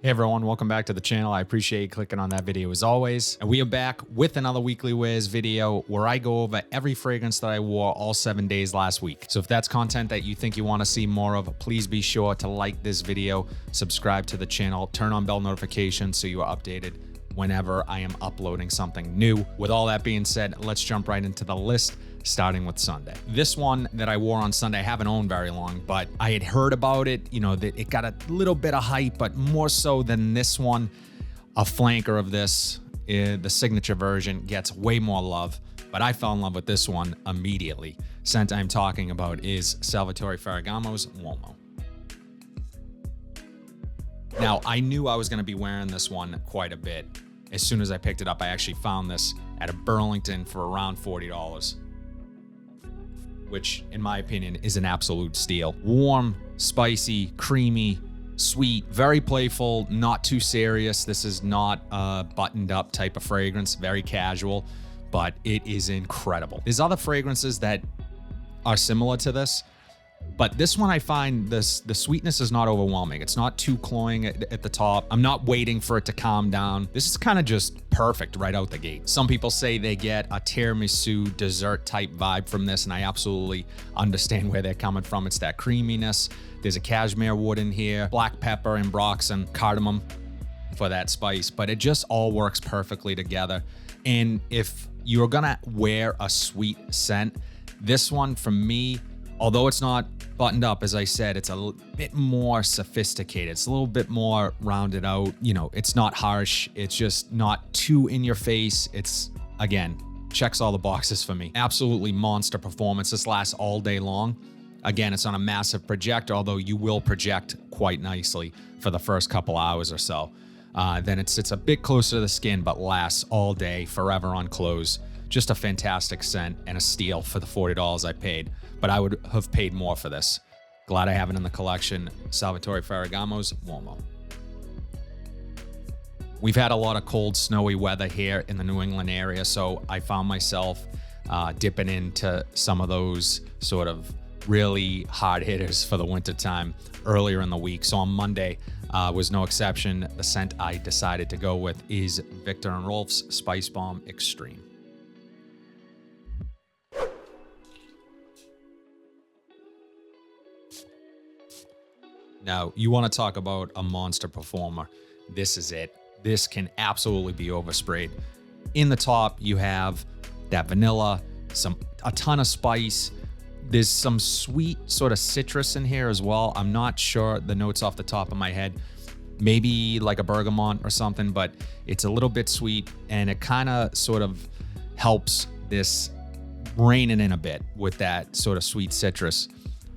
Hey everyone, welcome back to the channel. I appreciate you clicking on that video as always. And we are back with another Weekly Wears video where I go over every fragrance that I wore all 7 days last week. So if that's content that you think you want to see more of, please be sure to like this video, subscribe to the channel, turn on bell notifications so you are updated whenever I am uploading something new. With all that being said, let's jump right into the list, starting with Sunday. This one that I wore on Sunday, I haven't owned very long, but I had heard about it, that it got a little bit of hype, but more so than this one, a flanker of this, the signature version, gets way more love, but I fell in love with this one immediately. Scent I'm talking about is Salvatore Ferragamo's Uomo. Now, I knew I was going to be wearing this one quite a bit. As soon as I picked it up, I actually found this at a Burlington for around $40, which in my opinion is an absolute steal. Warm, spicy, creamy, sweet, very playful, not too serious. This is not a buttoned up type of fragrance, very casual, but it is incredible. There's other fragrances that are similar to this, but this one I find the sweetness is not overwhelming. It's not too cloying at the top. I'm not waiting for it to calm down. This is kind of just perfect right out the gate. Some people say they get a tiramisu dessert type vibe from this, and I absolutely understand where they're coming from. It's that creaminess. There's a cashmere wood in here, black pepper, ambroxan, cardamom for that spice, but it just all works perfectly together. And if you're gonna wear a sweet scent, this one for me, although it's not buttoned up, as I said, it's a bit more sophisticated. It's a little bit more rounded out. It's not harsh. It's just not too in your face. It's, again, checks all the boxes for me. Absolutely monster performance. This lasts all day long. Again, it's on a massive projector, although you will project quite nicely for the first couple hours or so. Then it sits a bit closer to the skin, but lasts all day, forever on clothes. Just a fantastic scent and a steal for the $40 I paid, but I would have paid more for this. Glad I have it in the collection. Salvatore Ferragamo's Uomo. We've had a lot of cold, snowy weather here in the New England area, so I found myself dipping into some of those sort of really hard hitters for the wintertime earlier in the week. So on Monday was no exception. The scent I decided to go with is Viktor & Rolf's Spice Bomb Extreme. Now, you want to talk about a monster performer. This is it. This can absolutely be oversprayed. In the top, you have that vanilla, a ton of spice. There's some sweet sort of citrus in here as well. I'm not sure the notes off the top of my head. Maybe like a bergamot or something, but it's a little bit sweet, and it kind of sort of helps this reining in a bit with that sort of sweet citrus.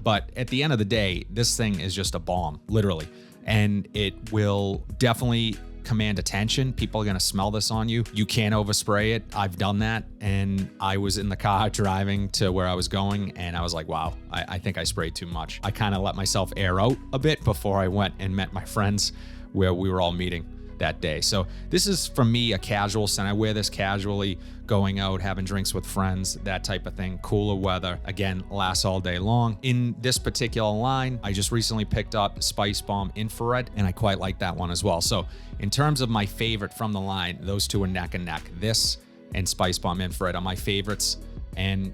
But at the end of the day, this thing is just a bomb, literally. And it will definitely command attention. People are gonna smell this on you. You can't overspray it. I've done that. And I was in the car driving to where I was going, and I was like, wow, I think I sprayed too much. I kind of let myself air out a bit before I went and met my friends where we were all meeting that day. So this is, for me, a casual scent. I wear this casually, going out, having drinks with friends, that type of thing. Cooler weather, again, lasts all day long. In this particular line, I just recently picked up Spice Bomb Infrared, and I quite like that one as well. So in terms of my favorite from the line, those two are neck and neck. This and Spice Bomb Infrared are my favorites, and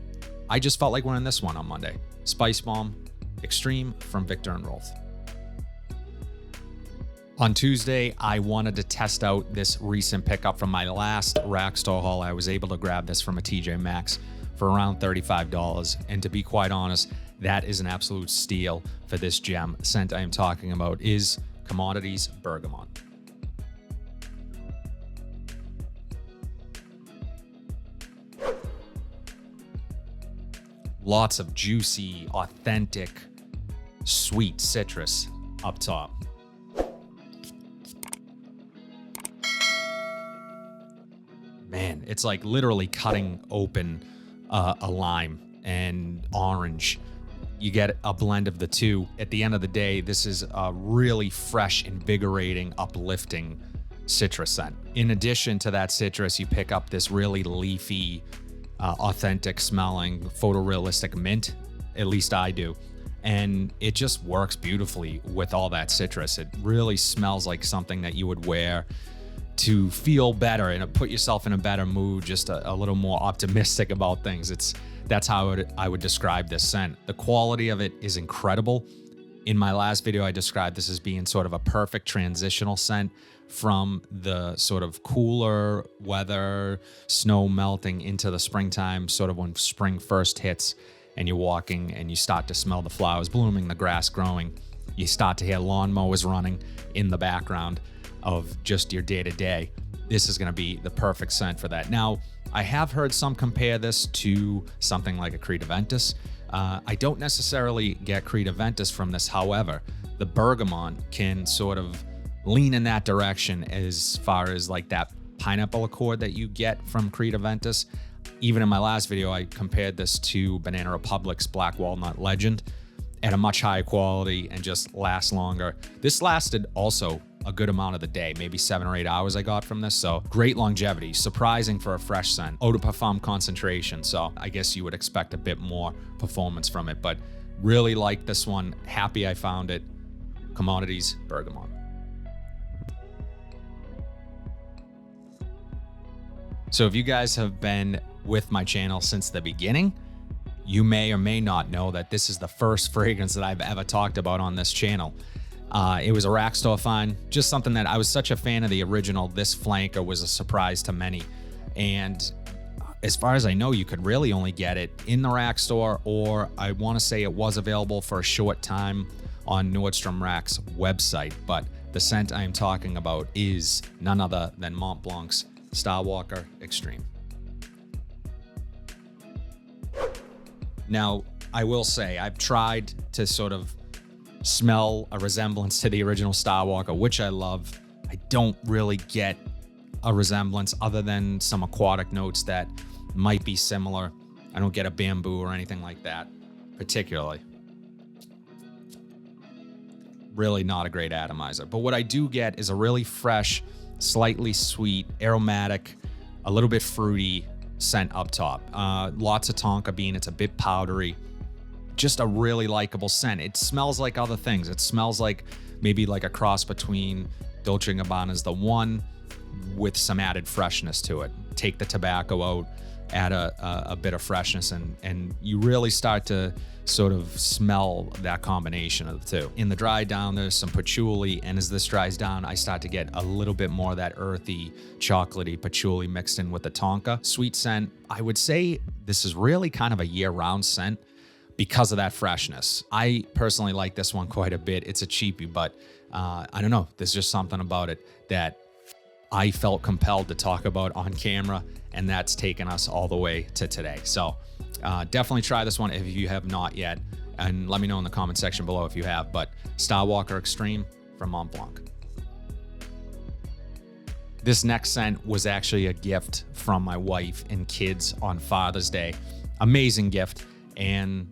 I just felt like wearing this one on Monday. Spice Bomb Extreme from Viktor & Rolf. On Tuesday, I wanted to test out this recent pickup from my last rack store haul. I was able to grab this from a TJ Maxx for around $35. And to be quite honest, that is an absolute steal for this gem. The scent I am talking about is Commodities Bergamot. Lots of juicy, authentic, sweet citrus up top. Man, it's like literally cutting open a lime and orange. You get a blend of the two. At the end of the day, this is a really fresh, invigorating, uplifting citrus scent. In addition to that citrus, you pick up this really leafy, authentic smelling, photorealistic mint. At least I do. and it just works beautifully with all that citrus. It really smells like something that you would wear to feel better and put yourself in a better mood, just a little more optimistic about things. That's how I would describe this scent. The quality of it is incredible. In my last video, I described this as being sort of a perfect transitional scent from the sort of cooler weather, snow melting into the springtime, sort of when spring first hits and you're walking and you start to smell the flowers blooming, the grass growing. You start to hear lawnmowers running in the background of just your day-to-day. This is going to be the perfect scent for that. Now, I have heard some compare this to something like a Creed Aventus. I don't necessarily get Creed Aventus from this. However, the bergamot can sort of lean in that direction as far as like that pineapple accord that you get from Creed Aventus. Even in my last video, I compared this to Banana Republic's Black Walnut Legend at a much higher quality and just lasts longer. This lasted also a good amount of the day, maybe 7 or 8 hours I got from this. So great longevity, surprising for a fresh scent. Eau de parfum concentration. So I guess you would expect a bit more performance from it, but really like this one. Happy I found it. Commodities Bergamot. So if you guys have been with my channel since the beginning, you may or may not know that this is the first fragrance that I've ever talked about on this channel. It was a rack store find, just something that I was such a fan of the original. This flanker was a surprise to many. And as far as I know, you could really only get it in the rack store, or I want to say it was available for a short time on Nordstrom Rack's website. But the scent I am talking about is none other than Mont Blanc's Starwalker Extreme. Now, I will say I've tried to sort of smell a resemblance to the original Starwalker, which I love. I don't really get a resemblance other than some aquatic notes that might be similar. I don't get a bamboo or anything like that, particularly. Really not a great atomizer. But what I do get is a really fresh, slightly sweet, aromatic, a little bit fruity scent up top. Lots of tonka bean. It's a bit powdery. Just a really likable scent. It smells like other things. It smells like maybe like a cross between Dolce & Gabbana's The One with some added freshness to it. Take the tobacco out, add a bit of freshness, and you really start to sort of smell that combination of the two. In the dry down, there's some patchouli, and as this dries down, I start to get a little bit more of that earthy, chocolatey patchouli mixed in with the tonka. Sweet scent. I would say this is really kind of a year-round scent because of that freshness. I personally like this one quite a bit. It's a cheapie, but I don't know. There's just something about it that I felt compelled to talk about on camera, and that's taken us all the way to today. So definitely try this one if you have not yet, and let me know in the comment section below if you have. But Starwalker Extreme from Mont Blanc. This next scent was actually a gift from my wife and kids on Father's Day. Amazing gift, and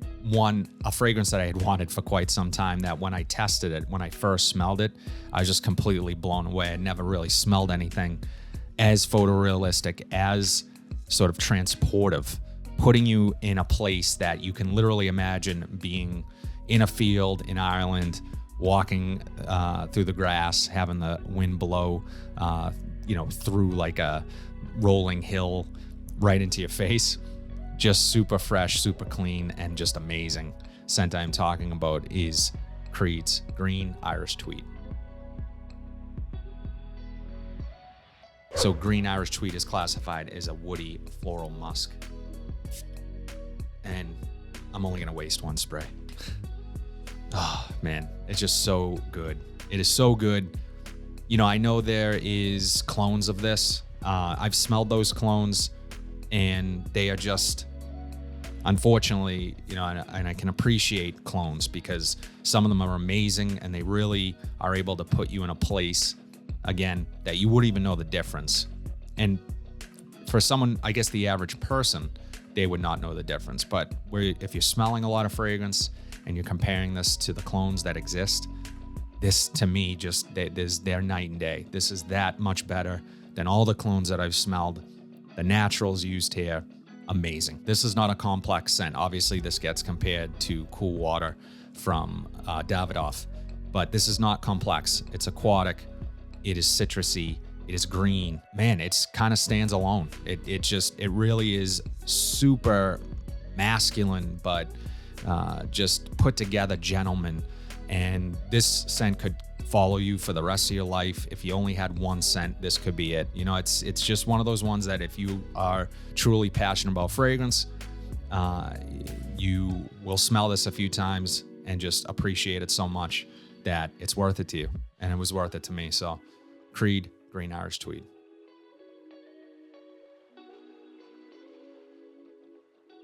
a fragrance that I had wanted for quite some time, that when I tested it, when I first smelled it, I was just completely blown away. I never really smelled anything as photorealistic, as sort of transportive, putting you in a place that you can literally imagine being in a field in Ireland, walking through the grass, having the wind blow, through like a rolling hill right into your face. Just super fresh, super clean, and just amazing. Scent I'm talking about is Creed's Green Irish Tweed. So Green Irish Tweed is classified as a woody floral musk. And I'm only gonna waste one spray. Oh man, it's just so good. It is so good. I know there is clones of this. I've smelled those clones, and they are just, unfortunately, and I can appreciate clones because some of them are amazing and they really are able to put you in a place, again, that you wouldn't even know the difference. And for someone, I guess the average person, they would not know the difference. But if you're smelling a lot of fragrance and you're comparing this to the clones that exist, this to me they're night and day. This is that much better than all the clones that I've smelled. The naturals used here amazing. This is not a complex scent. Obviously, this gets compared to Cool Water from Davidoff, but this is not complex. It's aquatic. It is citrusy. It is green. Man, it's kind of stands alone. It really is super masculine, but just put together gentleman. And this scent could follow you for the rest of your life. If you only had one scent, this could be it. You know, it's just one of those ones that if you are truly passionate about fragrance, you will smell this a few times and just appreciate it so much that it's worth it to you. And it was worth it to me. So Creed Green Irish Tweed.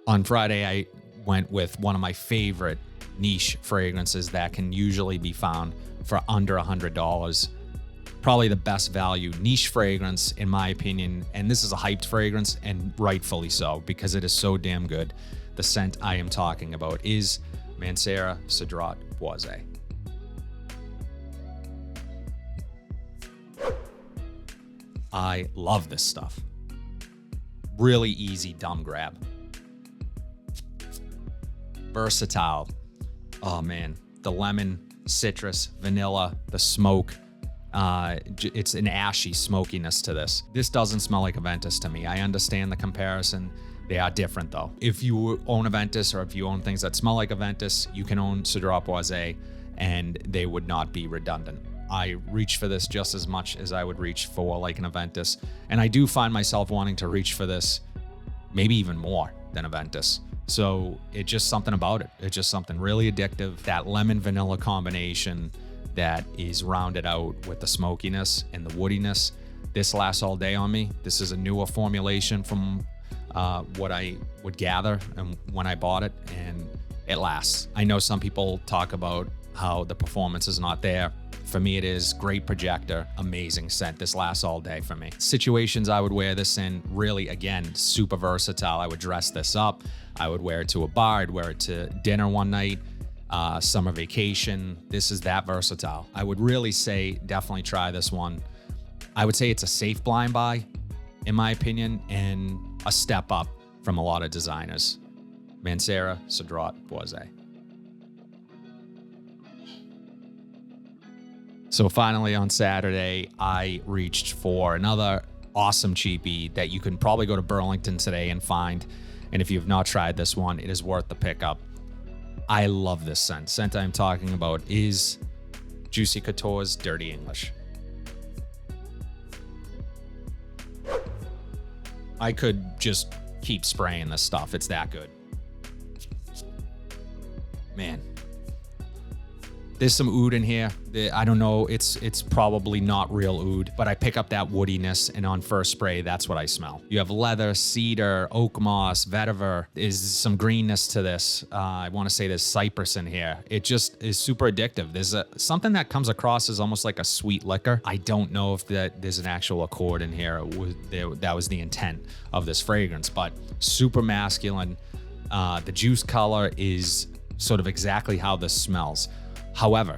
On Friday, I went with one of my favorite niche fragrances that can usually be found for under $100. Probably the best value niche fragrance, in my opinion. And this is a hyped fragrance, and rightfully so, because it is so damn good. The scent I am talking about is Mancera Cedrat Boisé. I love this stuff. Really easy dumb grab. Versatile. Oh man, the lemon, citrus, vanilla, the smoke. It's an ashy smokiness to this. This doesn't smell like Aventus to me. I understand the comparison. They are different though. If you own Aventus, or if you own things that smell like Aventus, you can own Cedrat Boisé and they would not be redundant. I reach for this just as much as I would reach for like an Aventus. And I do find myself wanting to reach for this maybe even more than Aventus. So it's just something about it. It's just something really addictive. That lemon vanilla combination that is rounded out with the smokiness and the woodiness. This lasts all day on me. This is a newer formulation from what I would gather and when I bought it, and it lasts. I know some people talk about how the performance is not there. For me, it is. Great projector, amazing scent. This lasts all day for me. Situations I would wear this in, really, again, super versatile. I would dress this up. I would wear it to a bar. I'd wear it to dinner one night, summer vacation. This is that versatile. I would really say definitely try this one. I would say it's a safe blind buy, in my opinion, and a step up from a lot of designers. Mancera Cedrat Boisé. So finally on Saturday, I reached for another awesome cheapie that you can probably go to Burlington today and find. And if you've not tried this one, it is worth the pickup. I love this scent. Scent I'm talking about is Juicy Couture's Dirty English. I could just keep spraying this stuff. It's that good. Man. There's some oud in here. I don't know, it's probably not real oud, but I pick up that woodiness, and on first spray, that's what I smell. You have leather, cedar, oak moss, vetiver. There's some greenness to this. I want to say there's cypress in here. It just is super addictive. There's something that comes across as almost like a sweet liquor. I don't know if there's an actual accord in here. That was the intent of this fragrance, but super masculine. The juice color is sort of exactly how this smells. However,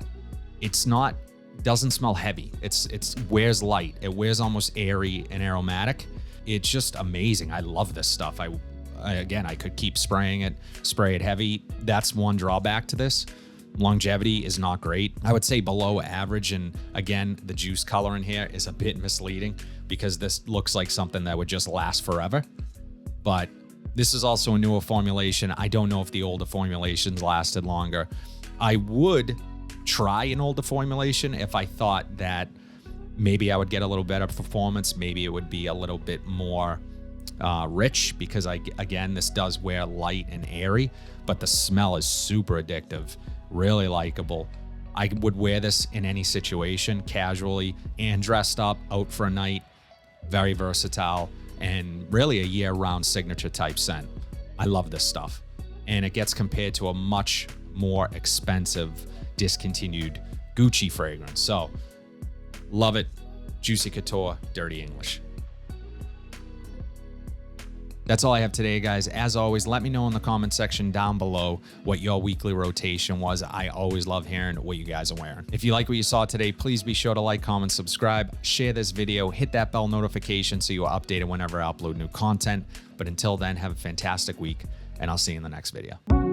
doesn't smell heavy. It wears light. It wears almost airy and aromatic. It's just amazing. I love this stuff. I could keep spraying it, spray it heavy. That's one drawback to this. Longevity is not great. I would say below average. And again, the juice color in here is a bit misleading because this looks like something that would just last forever. But this is also a newer formulation. I don't know if the older formulations lasted longer. I would try an older formulation if I thought that maybe I would get a little better performance. Maybe it would be a little bit more rich because again, this does wear light and airy, but the smell is super addictive, really likable. I would wear this in any situation, casually and dressed up, out for a night. Very versatile and really a year-round signature type scent. I love this stuff. And it gets compared to a much more expensive, discontinued Gucci fragrance. So, love it. Juicy Couture, Dirty English. That's all I have today, guys. As always, let me know in the comment section down below what your weekly rotation was. I always love hearing what you guys are wearing. If you like what you saw today, please be sure to like, comment, subscribe, share this video, hit that bell notification so you are updated whenever I upload new content. But until then, have a fantastic week, and I'll see you in the next video.